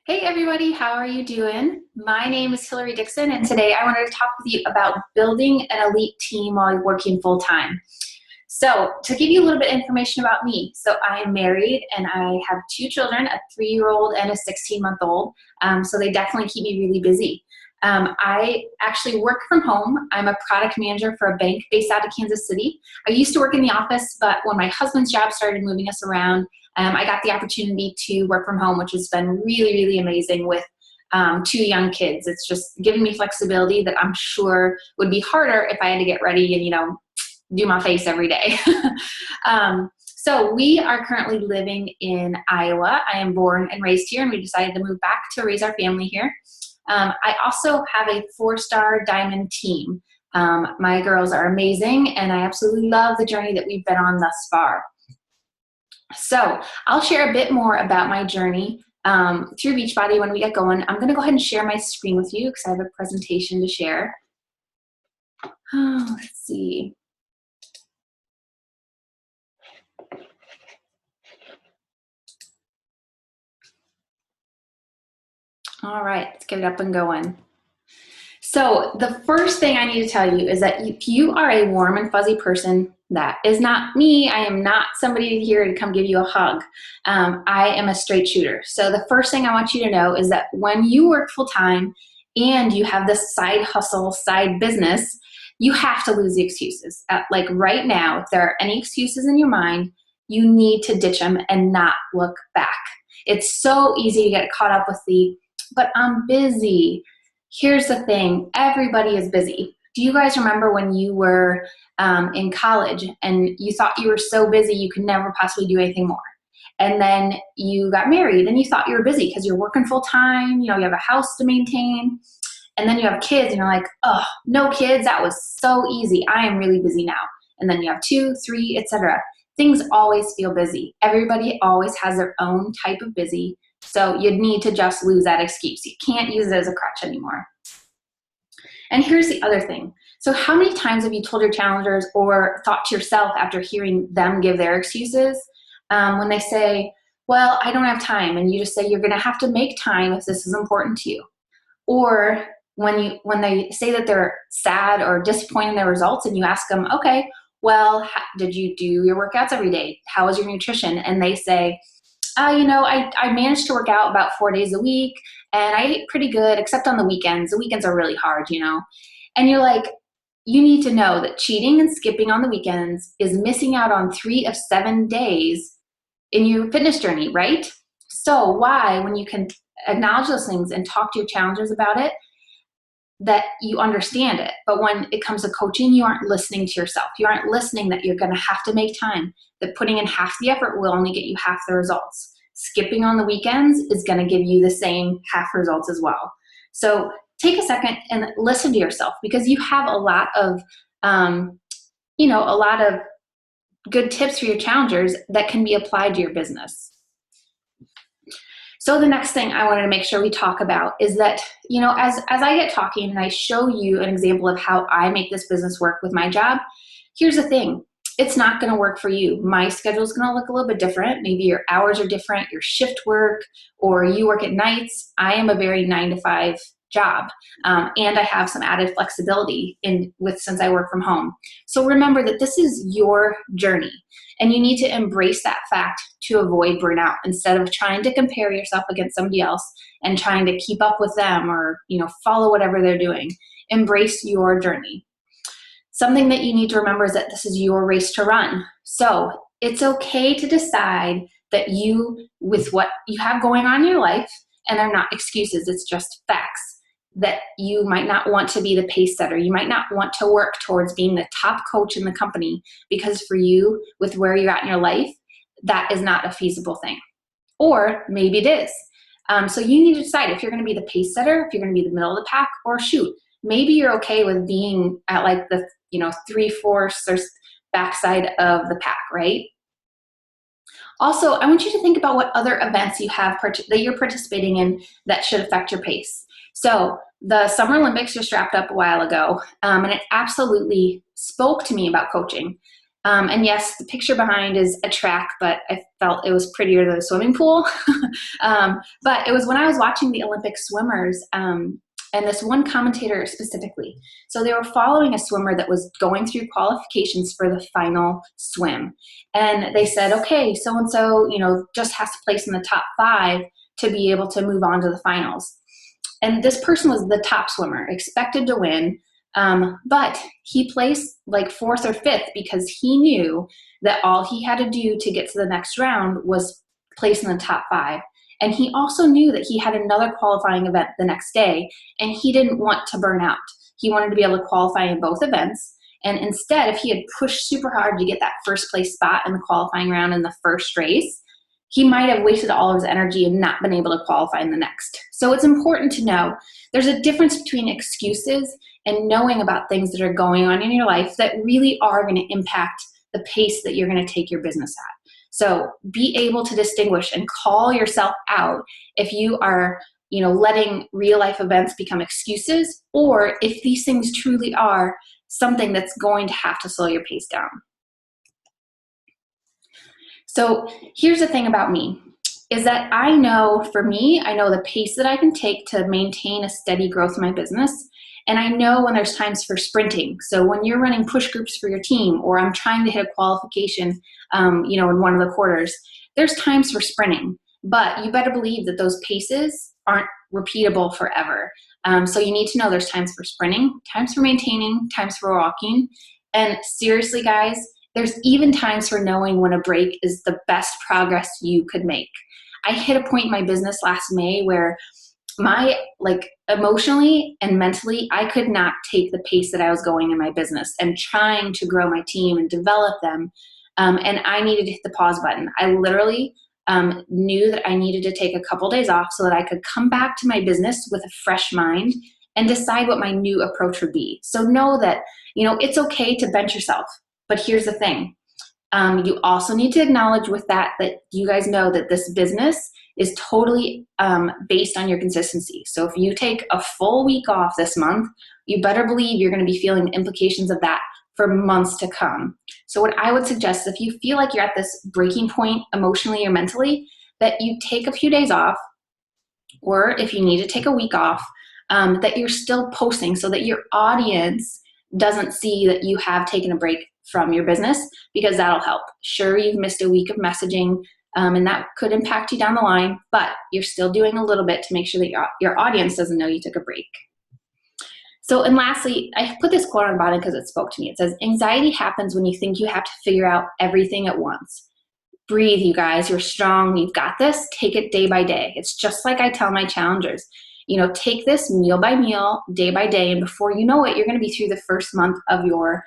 Hey everybody, how are you doing? My name is Hillary Dixon, and today I wanted to talk with you about building an elite team while you're working full time. So, to give you a little bit of information about me, I am married and I have two children, a 3-year-old and a 16-month-old. So they definitely keep me really busy. I actually work from home. I'm a product manager for a bank based out of Kansas City. I used to work in the office, but when my husband's job started moving us around, I got the opportunity to work from home, which has been really, really amazing with two young kids. It's just giving me flexibility that I'm sure would be harder if I had to get ready and, do my face every day. So we are currently living in Iowa. I am born and raised here, and we decided to move back to raise our family here. I also have a 4-star diamond team. My girls are amazing, and I absolutely love the journey that we've been on thus far. So I'll share a bit more about my journey through Beachbody when we get going. I'm going to go ahead and share my screen with you because I have a presentation to share. Let's see. All right, let's get it up and going. So the first thing I need to tell you is that if you are a warm and fuzzy person, that is not me. I am not somebody here to come give you a hug. I am a straight shooter. So the first thing I want you to know is that when you work full time and you have this side hustle, side business, you have to lose the excuses. Like right now, if there are any excuses in your mind, you need to ditch them and not look back. It's so easy to get caught up with but I'm busy. Here's the thing, everybody is busy. Do you guys remember when you were in college and you thought you were so busy you could never possibly do anything more? And then you got married and you thought you were busy because you're working full time, you have a house to maintain, and then you have kids and you're like, oh, no kids, that was so easy. I am really busy now. And then you have 2, 3, etc. Things always feel busy. Everybody always has their own type of busy. So you'd need to just lose that excuse. You can't use it as a crutch anymore. And here's the other thing. So how many times have you told your challengers or thought to yourself after hearing them give their excuses when they say, well, I don't have time, and you just say you're going to have to make time if this is important to you? Or when they say that they're sad or disappointed in their results and you ask them, okay, well, did you do your workouts every day? How was your nutrition? And they say, I managed to work out about 4 days a week and I ate pretty good, except on the weekends. The weekends are really hard, And you're like, you need to know that cheating and skipping on the weekends is missing out on 3 of 7 days in your fitness journey, right? So why, when you can acknowledge those things and talk to your challengers about it, that you understand it. But when it comes to coaching, you aren't listening to yourself. You aren't listening that you're going to have to make time, that putting in half the effort will only get you half the results. Skipping on the weekends is going to give you the same half results as well. So take a second and listen to yourself, because you have a lot of, a lot of good tips for your challengers that can be applied to your business. So the next thing I wanted to make sure we talk about is that, as I get talking and I show you an example of how I make this business work with my job, here's the thing. It's not going to work for you. My schedule is going to look a little bit different. Maybe your hours are different, your shift work, or you work at nights. I am a very 9-to-5 job, and I have some added flexibility since I work from home. So remember that this is your journey, and you need to embrace that fact to avoid burnout instead of trying to compare yourself against somebody else and trying to keep up with them or follow whatever they're doing. Embrace your journey. Something that you need to remember is that this is your race to run. So it's okay to decide that with what you have going on in your life, and they're not excuses, it's just facts, that you might not want to be the pace setter. You might not want to work towards being the top coach in the company, because for you, with where you're at in your life, that is not a feasible thing. Or maybe it is. So you need to decide if you're going to be the pace setter, if you're going to be the middle of the pack, or shoot, maybe you're okay with being at like the 3/4 or backside of the pack, right? Also, I want you to think about what other events you have that you're participating in that should affect your pace. So the Summer Olympics just wrapped up a while ago, and it absolutely spoke to me about coaching. And yes, the picture behind is a track, but I felt it was prettier than a swimming pool. But it was when I was watching the Olympic swimmers, and this one commentator specifically. So they were following a swimmer that was going through qualifications for the final swim. And they said, okay, so-and-so, just has to place in the top 5 to be able to move on to the finals. And this person was the top swimmer, expected to win, but he placed like 4th or 5th because he knew that all he had to do to get to the next round was place in the top 5. And he also knew that he had another qualifying event the next day, and he didn't want to burn out. He wanted to be able to qualify in both events. And instead, if he had pushed super hard to get that first place spot in the qualifying round in the first race, he might have wasted all of his energy and not been able to qualify in the next. So it's important to know there's a difference between excuses and knowing about things that are going on in your life that really are going to impact the pace that you're going to take your business at. So be able to distinguish and call yourself out if you are, letting real life events become excuses, or if these things truly are something that's going to have to slow your pace down. So here's the thing about me, is that I know the pace that I can take to maintain a steady growth in my business. And I know when there's times for sprinting. So when you're running push groups for your team, or I'm trying to hit a qualification, in one of the quarters, there's times for sprinting. But you better believe that those paces aren't repeatable forever. So you need to know there's times for sprinting, times for maintaining, times for walking. And seriously, guys, there's even times for knowing when a break is the best progress you could make. I hit a point in my business last May where emotionally and mentally, I could not take the pace that I was going in my business and trying to grow my team and develop them. And I needed to hit the pause button. I literally knew that I needed to take a couple days off so that I could come back to my business with a fresh mind and decide what my new approach would be. So know that, it's okay to bench yourself. But here's the thing. You also need to acknowledge with that you guys know that this business is totally based on your consistency. So if you take a full week off this month, you better believe you're going to be feeling the implications of that for months to come. So what I would suggest is if you feel like you're at this breaking point emotionally or mentally, that you take a few days off, or if you need to take a week off, that you're still posting so that your audience doesn't see that you have taken a break from your business, because that'll help. Sure, you've missed a week of messaging, and that could impact you down the line, but you're still doing a little bit to make sure that your audience doesn't know you took a break. So, and lastly, I put this quote on the bottom because it spoke to me. It says, anxiety happens when you think you have to figure out everything at once. Breathe, you guys. You're strong. You've got this. Take it day by day. It's just like I tell my challengers. Take this meal by meal, day by day, and before you know it, you're going to be through the first month of your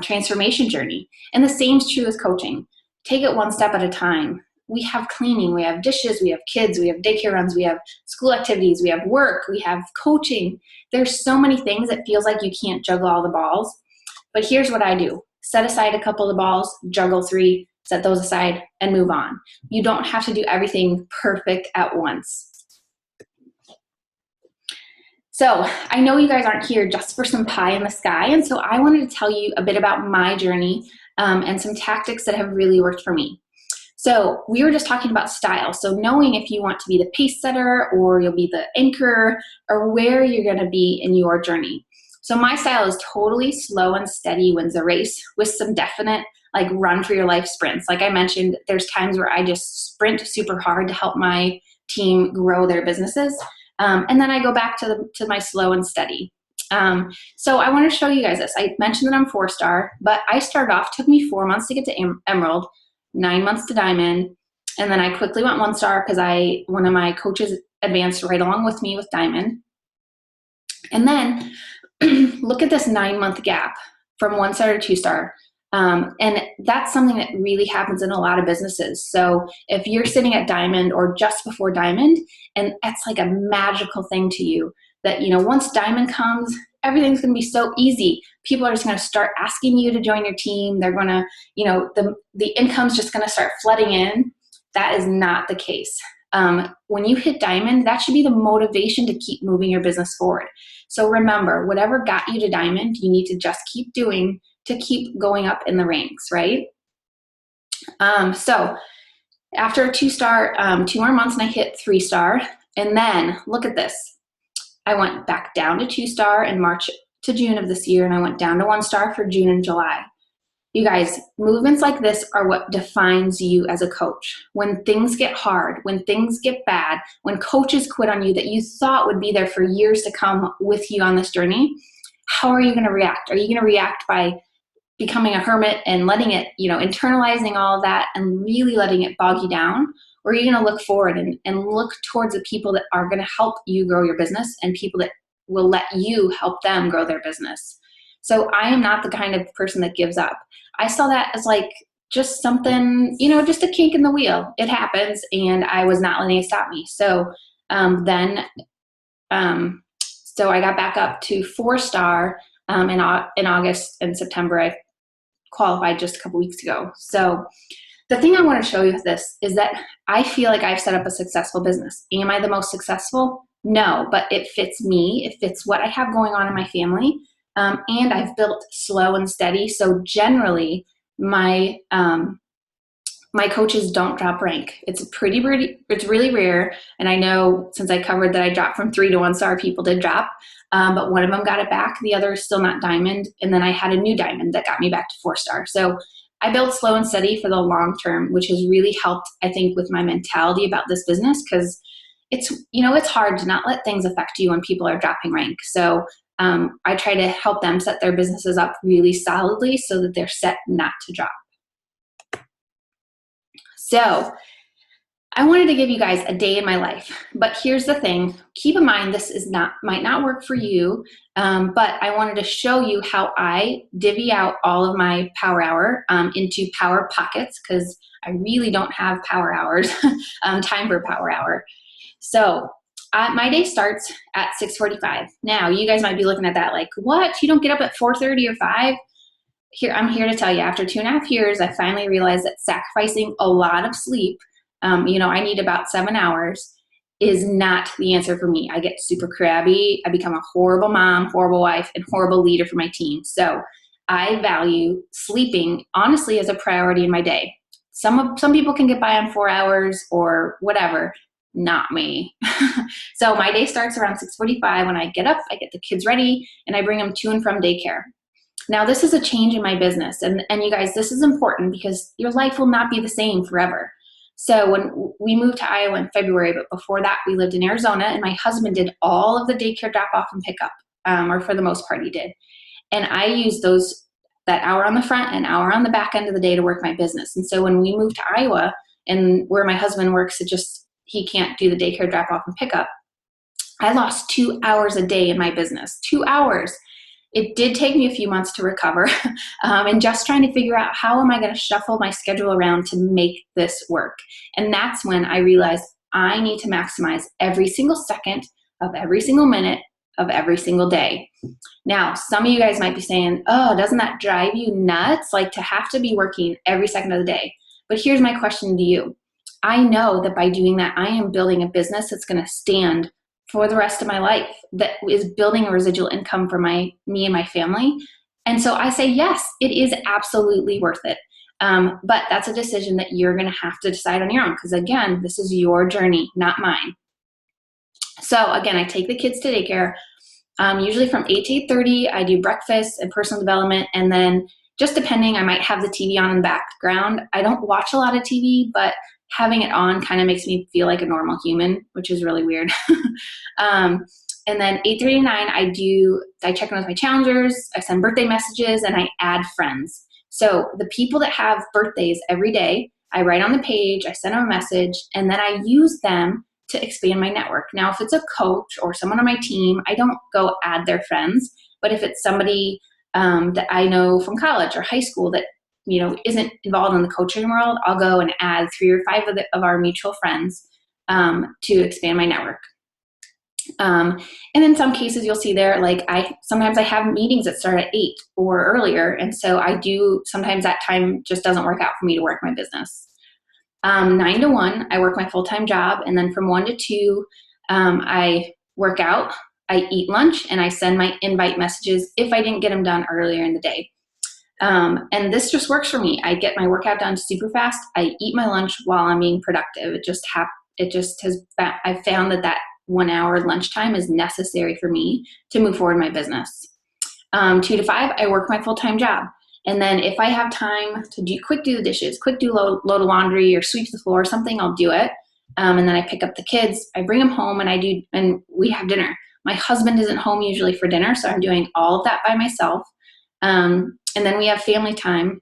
transformation journey. And the same is true as coaching. Take it one step at a time. We have cleaning, we have dishes, we have kids, we have daycare runs, we have school activities, we have work, we have coaching. There's so many things that feels like you can't juggle all the balls. But here's what I do. Set aside a couple of balls, juggle 3, set those aside, and move on. You don't have to do everything perfect at once. So I know you guys aren't here just for some pie in the sky, and so I wanted to tell you a bit about my journey and some tactics that have really worked for me. So we were just talking about style. So knowing if you want to be the pace setter, or you'll be the anchor, or where you're going to be in your journey. So my style is totally slow and steady wins the race, with some definite run for your life sprints. Like I mentioned, there's times where I just sprint super hard to help my team grow their businesses. And then I go back to my slow and steady. So I want to show you guys this. I mentioned that I'm 4-star, but I started off, took me 4 months to get to Emerald, 9 months to Diamond. And then I quickly went 1-star because one of my coaches advanced right along with me with Diamond. And then look at this 9-month gap from 1-star to 2-star. And that's something that really happens in a lot of businesses. So if you're sitting at Diamond or just before Diamond, and that's like a magical thing to you, that, once Diamond comes, everything's going to be so easy. People are just going to start asking you to join your team. They're going to, the income's just going to start flooding in. That is not the case. When you hit Diamond, that should be the motivation to keep moving your business forward. So remember, whatever got you to Diamond, you need to just keep doing to keep going up in the ranks, right? So after a 2-star, 2 more months and I hit 3-star. And then look at this. I went back down to 2-star in March to June of this year, and I went down to 1-star for June and July. You guys, movements like this are what defines you as a coach. When things get hard, when things get bad, when coaches quit on you that you thought would be there for years to come with you on this journey, how are you going to react? Are you going to react by becoming a hermit and letting it, internalizing all of that and really letting it bog you down? Or are you going to look forward and look towards the people that are going to help you grow your business and people that will let you help them grow their business? So I am not the kind of person that gives up. I saw that as like just something, just a kink in the wheel. It happens, and I was not letting it stop me. So so I got back up to 4-star in August and September. I qualified just a couple weeks ago. So the thing I want to show you with this is that I feel like I've set up a successful business. Am I the most successful? No, but it fits me. It fits what I have going on in my family. And I've built slow and steady. So generally, my coaches don't drop rank. It's really rare. And I know since I covered that I dropped from 3 to 1-star, people did drop. But one of them got it back. The other is still not diamond. And then I had a new diamond that got me back to 4-star. So I built slow and steady for the long term, which has really helped, I think, with my mentality about this business, because it's hard to not let things affect you when people are dropping rank. So I try to help them set their businesses up really solidly so that they're set not to drop. So I wanted to give you guys a day in my life, but here's the thing. Keep in mind, this might not work for you, but I wanted to show you how I divvy out all of my power hour into power pockets, because I really don't have power hours, time for power hour. So my day starts at 6:45. Now, you guys might be looking at that like, what? You don't get up at 4:30 or 5? I'm here to tell you, after 2.5 years, I finally realized that sacrificing a lot of sleep, I need about 7 hours, is not the answer for me. I get super crabby. I become a horrible mom, horrible wife, and horrible leader for my team. So I value sleeping, honestly, as a priority in my day. Some people can get by on 4 hours or whatever. Not me. So my day starts around 6:45. When I get up, I get the kids ready, and I bring them to and from daycare. Now, this is a change in my business. And you guys, this is important because your life will not be the same forever. So when we moved to Iowa in February, but before that, we lived in Arizona, and my husband did all of the daycare drop-off and pickup, or for the most part, he did. And I used that hour on the front and hour on the back end of the day to work my business. And so when we moved to Iowa, and where my husband works, he can't do the daycare drop off and pick up, I lost 2 hours a day in my business. 2 hours. It did take me a few months to recover, and just trying to figure out how am I going to shuffle my schedule around to make this work. And that's when I realized I need to maximize every single second of every single minute of every single day. Now, some of you guys might be saying, oh, doesn't that drive you nuts? Like, to have to be working every second of the day. But here's my question to you. I know that by doing that, I am building a business that's going to stand for the rest of my life, that is building a residual income for me and my family. And so I say, yes, it is absolutely worth it. But that's a decision that you're going to have to decide on your own, because again, this is your journey, not mine. So again, I take the kids to daycare. Usually from 8 to 8:30, I do breakfast and personal development, and then just depending, I might have the TV on in the background. I don't watch a lot of TV, but having it on kind of makes me feel like a normal human, which is really weird. And then 8:30 to 9, I check in with my challengers, I send birthday messages, and I add friends. So the people that have birthdays every day, I write on the page, I send them a message, and then I use them to expand my network. Now, if it's a coach or someone on my team, I don't go add their friends. But if it's somebody that I know from college or high school that isn't involved in the coaching world, I'll go and add 3 or 5 of our mutual friends to expand my network. And in some cases, you'll see there, like sometimes I have meetings that start at 8 or earlier, and so sometimes that time just doesn't work out for me to work my business. 9 to 1, I work my full-time job, and then from 1 to 2, I work out, I eat lunch, and I send my invite messages if I didn't get them done earlier in the day. And this just works for me. I get my workout done super fast. I eat my lunch while I'm being productive. I've found that 1 hour lunchtime is necessary for me to move forward in my business. 2 to 5, I work my full-time job. And then if I have time to do the dishes, load of laundry or sweep the floor or something, I'll do it. And then I pick up the kids, I bring them home and we have dinner. My husband isn't home usually for dinner, so I'm doing all of that by myself. And then we have family time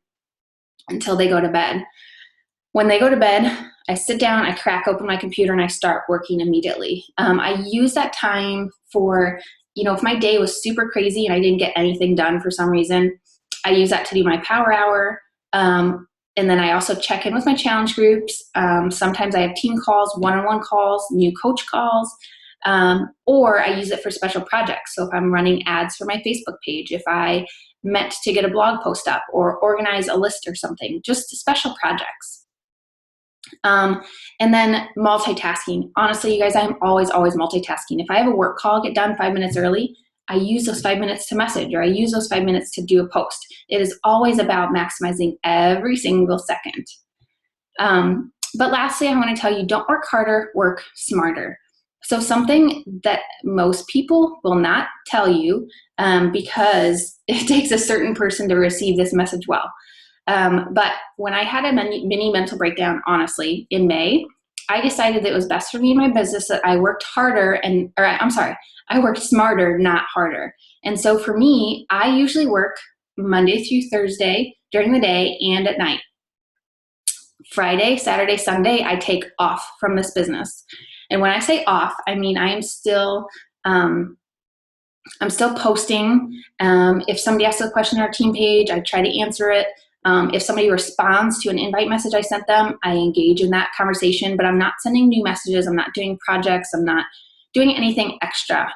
until they go to bed. When they go to bed, I sit down, I crack open my computer, and I start working immediately. I use that time for, if my day was super crazy and I didn't get anything done for some reason, I use that to do my power hour. And then I also check in with my challenge groups. Sometimes I have team calls, one-on-one calls, new coach calls, or I use it for special projects. So if I'm running ads for my Facebook page, if I meant to get a blog post up or organize a list or something, just special projects. And then multitasking. Honestly, you guys, I'm always multitasking. If I have a work call, get done 5 minutes early, I use those 5 minutes to message, or I use those 5 minutes to do a post. It is always about maximizing every single second. But lastly, I want to tell you, don't work harder, work smarter. So something that most people will not tell you, because it takes a certain person to receive this message well. But when I had a mini mental breakdown, honestly, in May, I decided that it was best for me in my business that I worked I worked smarter, not harder. And so for me, I usually work Monday through Thursday during the day and at night. Friday, Saturday, Sunday, I take off from this business. And when I say off, I mean I'm still posting. If somebody asks a question on our team page, I try to answer it. If somebody responds to an invite message I sent them, I engage in that conversation, but I'm not sending new messages. I'm not doing projects. I'm not doing anything extra.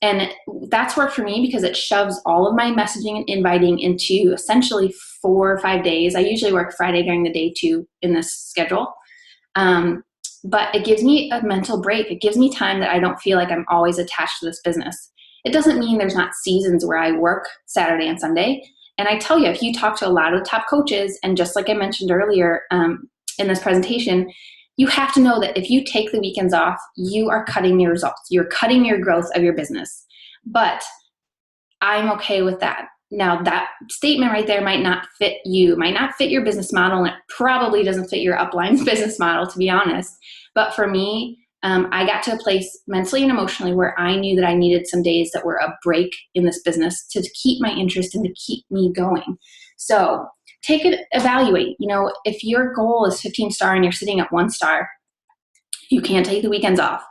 And that's worked for me because it shoves all of my messaging and inviting into essentially 4 or 5 days. I usually work Friday during the day too in this schedule. But it gives me a mental break. It gives me time that I don't feel like I'm always attached to this business. It doesn't mean there's not seasons where I work Saturday and Sunday. And I tell you, if you talk to a lot of top coaches, and just like I mentioned earlier in this presentation, you have to know that if you take the weekends off, you are cutting your results. You're cutting your growth of your business. But I'm okay with that. Now, that statement right there might not fit you, might not fit your business model, and it probably doesn't fit your upline business model, to be honest. But for me, I got to a place mentally and emotionally where I knew that I needed some days that were a break in this business to keep my interest and to keep me going. So take it, evaluate. If your goal is 15 star and you're sitting at 1 star, you can't take the weekends off.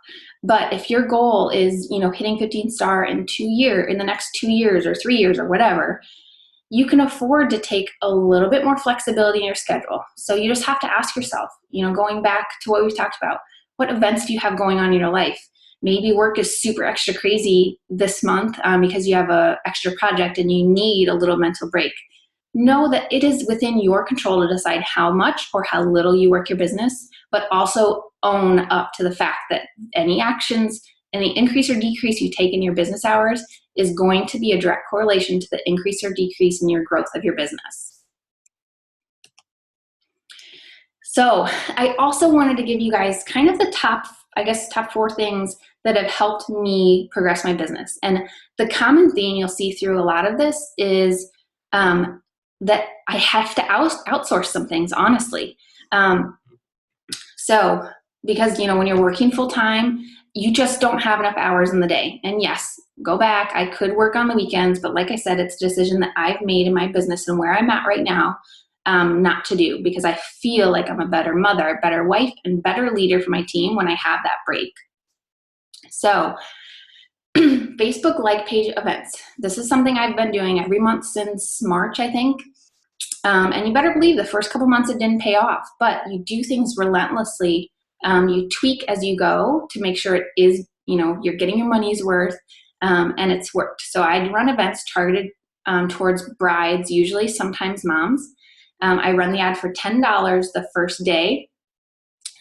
But if your goal is, hitting 15 star in the next 2 years or 3 years or whatever, you can afford to take a little bit more flexibility in your schedule. So you just have to ask yourself, going back to what we've talked about, what events do you have going on in your life? Maybe work is super extra crazy this month because you have an extra project and you need a little mental break. Know that it is within your control to decide how much or how little you work your business, but also own up to the fact that any actions, any increase or decrease you take in your business hours is going to be a direct correlation to the increase or decrease in your growth of your business. So I also wanted to give you guys kind of the top 4 things that have helped me progress my business. And the common theme you'll see through a lot of this is that I have to outsource some things, honestly. So because, when you're working full time, you just don't have enough hours in the day. And yes, go back. I could work on the weekends, but like I said, it's a decision that I've made in my business and where I'm at right now, not to do, because I feel like I'm a better mother, a better wife, and better leader for my team when I have that break. So Facebook like page events. This is something I've been doing every month since March, I think. And you better believe the first couple months it didn't pay off, but you do things relentlessly. You tweak as you go to make sure it is, you're getting your money's worth, and it's worked. So I'd run events targeted towards brides, usually, sometimes moms. I run the ad for $10 the first day.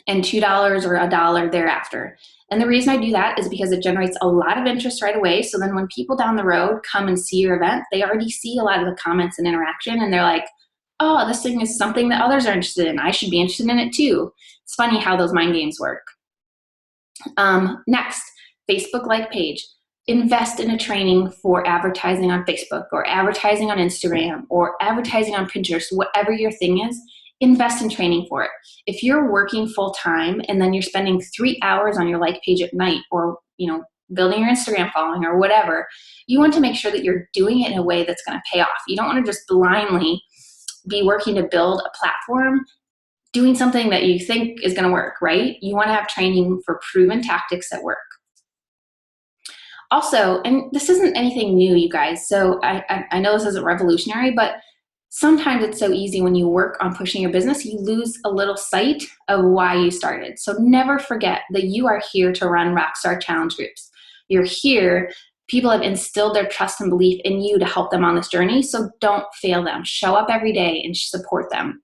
and $2 or $1 thereafter. And the reason I do that is because it generates a lot of interest right away. So then when people down the road come and see your event, they already see a lot of the comments and interaction, and they're like, oh, this thing is something that others are interested in. I should be interested in it too. It's funny how those mind games work. Next, Facebook like page. Invest in a training for advertising on Facebook or advertising on Instagram or advertising on Pinterest, whatever your thing is. Invest in training for it. If you're working full time and then you're spending 3 hours on your like page at night, or building your Instagram following or whatever, you want to make sure that you're doing it in a way that's going to pay off. You don't want to just blindly be working to build a platform doing something that you think is going to work, right? You want to have training for proven tactics that work. Also, and this isn't anything new, you guys, so I know this isn't revolutionary, but sometimes it's so easy when you work on pushing your business, you lose a little sight of why you started. So never forget that you are here to run Rockstar Challenge groups. You're here. People have instilled their trust and belief in you to help them on this journey, so don't fail them. Show up every day and support them.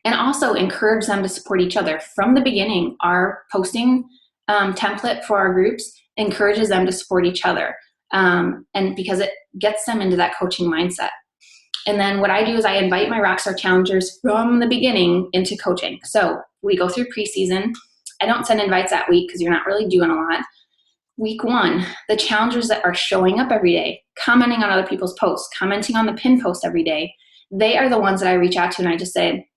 And also encourage them to support each other. From the beginning, our posting template for our groups encourages them to support each other, and because it gets them into that coaching mindset. And then what I do is I invite my Rockstar Challengers from the beginning into coaching. So we go through preseason. I don't send invites that week because you're not really doing a lot. Week 1, the challengers that are showing up every day, commenting on other people's posts, commenting on the pin post every day, they are the ones that I reach out to and I just say,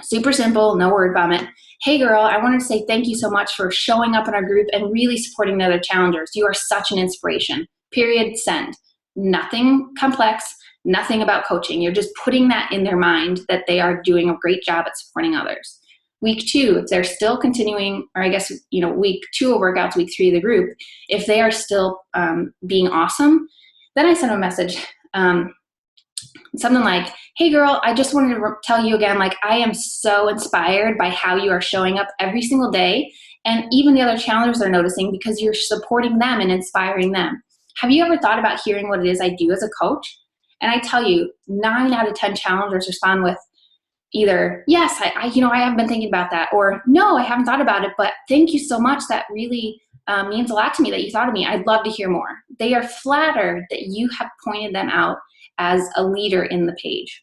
super simple, no word vomit. Hey girl, I wanted to say thank you so much for showing up in our group and really supporting the other challengers. You are such an inspiration. Period, send. Nothing complex, nothing about coaching. You're just putting that in their mind that they are doing a great job at supporting others. Week 2, if they're still continuing, or I guess, week 2 of workouts, week 3 of the group, if they are still being awesome, then I send a message, something like, hey girl, I just wanted to tell you again, I am so inspired by how you are showing up every single day. And even the other challengers are noticing because you're supporting them and inspiring them. Have you ever thought about hearing what it is I do as a coach? And I tell you, 9 out of 10 challengers respond with either, yes, I haven't been thinking about that, or no, I haven't thought about it, but thank you so much. That really means a lot to me that you thought of me. I'd love to hear more. They are flattered that you have pointed them out as a leader in the page.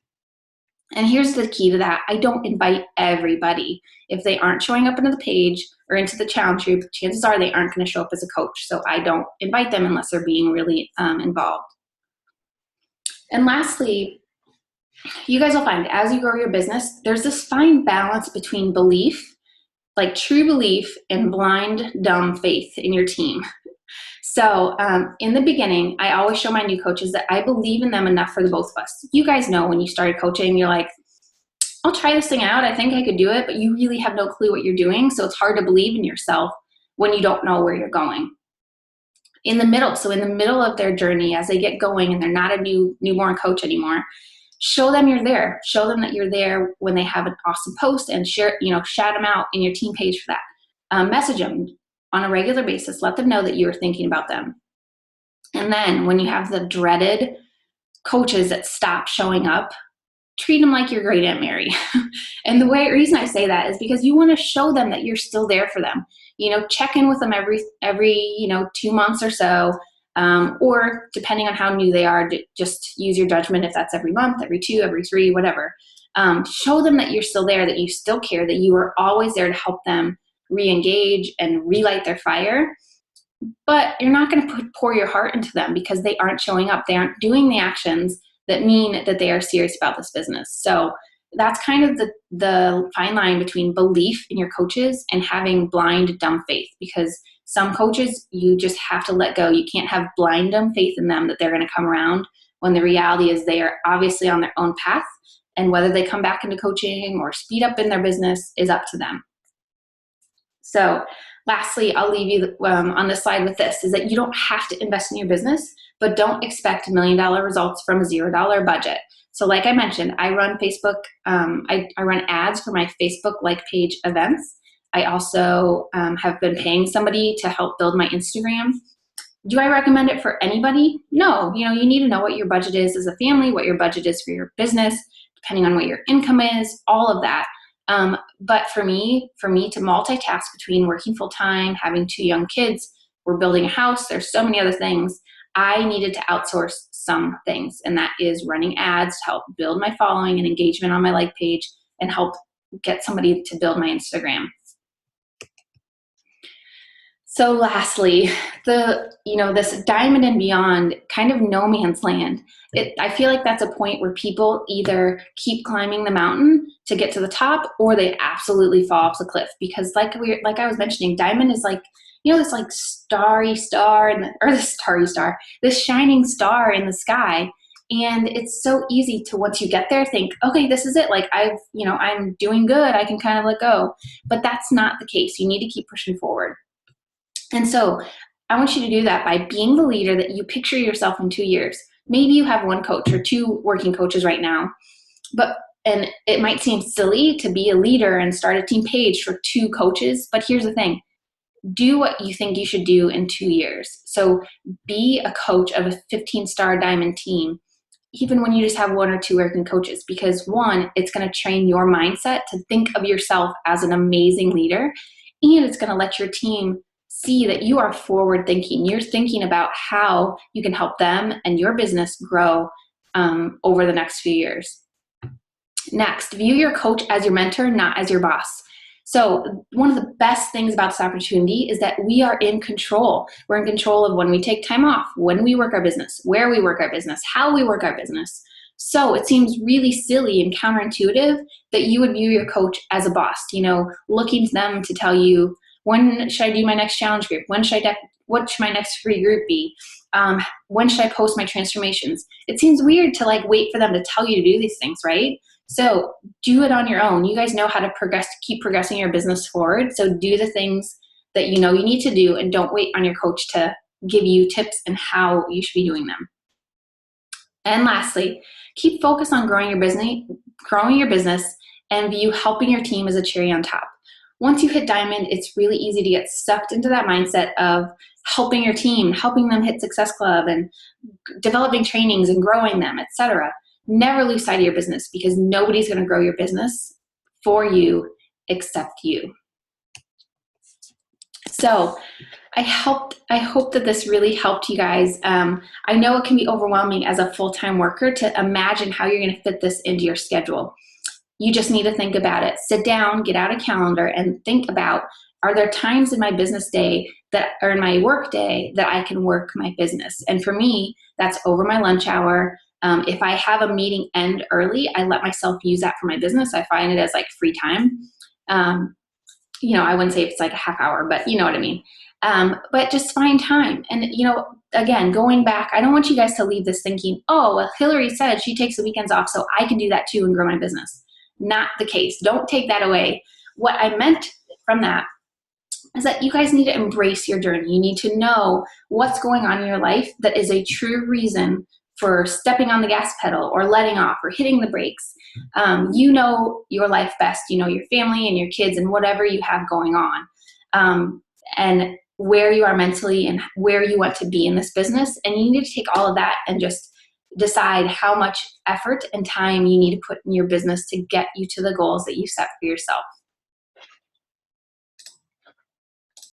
And here's the key to that. I don't invite everybody. If they aren't showing up into the page or into the challenge group, chances are they aren't going to show up as a coach. So I don't invite them unless they're being really involved. And lastly, you guys will find as you grow your business, there's this fine balance between belief, like true belief, and blind, dumb faith in your team. So in the beginning, I always show my new coaches that I believe in them enough for the both of us. You guys know when you started coaching, you're like, I'll try this thing out. I think I could do it, but you really have no clue what you're doing. So it's hard to believe in yourself when you don't know where you're going. In the middle of their journey, as they get going and they're not a newborn coach anymore, show them you're there. Show them that you're there when they have an awesome post, and shout them out in your team page for that. Message them on a regular basis. Let them know that you are thinking about them. And then when you have the dreaded coaches that stop showing up, treat them like your great Aunt Mary. And the reason I say that is because you want to show them that you're still there for them. Check in with them every 2 months or so, or depending on how new they are, just use your judgment if that's every month, every 2, every 3, whatever. Show them that you're still there, that you still care, that you are always there to help them re-engage and relight their fire. But you're not going to pour your heart into them because they aren't showing up. They aren't doing the actions that mean that they are serious about this business. So that's kind of the fine line between belief in your coaches and having blind, dumb faith, because some coaches you just have to let go. You can't have blind, dumb faith in them that they're going to come around, when the reality is they are obviously on their own path, and whether they come back into coaching or speed up in their business is up to them. So lastly, I'll leave you on this slide with this, is that you don't have to invest in your business, but don't expect $1 million results from a $0 budget. So like I mentioned, I run Facebook, I run ads for my Facebook like page events. I also have been paying somebody to help build my Instagram. Do I recommend it for anybody? No. You need to know what your budget is as a family, what your budget is for your business, depending on what your income is, all of that. But for me to multitask between working full time, having 2 young kids, we're building a house, there's so many other things, I needed to outsource some things. And that is running ads to help build my following and engagement on my like page and help get somebody to build my Instagram. So lastly, this diamond and beyond, kind of no man's land. I feel like that's a point where people either keep climbing the mountain to get to the top, or they absolutely fall off the cliff. Because like I was mentioning, diamond is like, this like starry star, this shining star in the sky. And it's so easy to, once you get there, think, okay, this is it. Like I'm doing good. I can kind of let go. But that's not the case. You need to keep pushing forward. And so I want you to do that by being the leader that you picture yourself in 2 years. Maybe you have 1 coach or 2 working coaches right now, and it might seem silly to be a leader and start a team page for 2 coaches, but here's the thing. Do what you think you should do in 2 years. So be a coach of a 15-star diamond team, even when you just have 1 or 2 working coaches, because 1, it's going to train your mindset to think of yourself as an amazing leader, and it's going to let your team see that you are forward thinking. You're thinking about how you can help them and your business grow over the next few years. Next, view your coach as your mentor, not as your boss. So one of the best things about this opportunity is that we are in control. We're in control of when we take time off, when we work our business, where we work our business, how we work our business. So it seems really silly and counterintuitive that you would view your coach as a boss, looking to them to tell you, when should I do my next challenge group? What should my next free group be? When should I post my transformations? It seems weird to wait for them to tell you to do these things, right? So do it on your own. You guys know how to keep progressing your business forward. So do the things that you need to do, and don't wait on your coach to give you tips and how you should be doing them. And lastly, keep focused on growing your business and view helping your team as a cherry on top. Once you hit diamond, it's really easy to get sucked into that mindset of helping your team, helping them hit Success Club and developing trainings and growing them, etc. Never lose sight of your business, because nobody's going to grow your business for you except you. So I hope that this really helped you guys. I know it can be overwhelming as a full-time worker to imagine how you're going to fit this into your schedule. You just need to think about it. Sit down, get out a calendar, and think about, are there times in my business day or in my work day that I can work my business? And for me, that's over my lunch hour. If I have a meeting end early, I let myself use that for my business. I find it as free time. I wouldn't say it's a half hour, but you know what I mean. But just find time. And, again, going back, I don't want you guys to leave this thinking, oh, well, Hillary said she takes the weekends off, so I can do that too and grow my business. Not the case. Don't take that away. What I meant from that is that you guys need to embrace your journey. You need to know what's going on in your life that is a true reason for stepping on the gas pedal or letting off or hitting the brakes. You know your life best. You know your family and your kids and whatever you have going on, and where you are mentally and where you want to be in this business. And you need to take all of that and just decide how much effort and time you need to put in your business to get you to the goals that you set for yourself.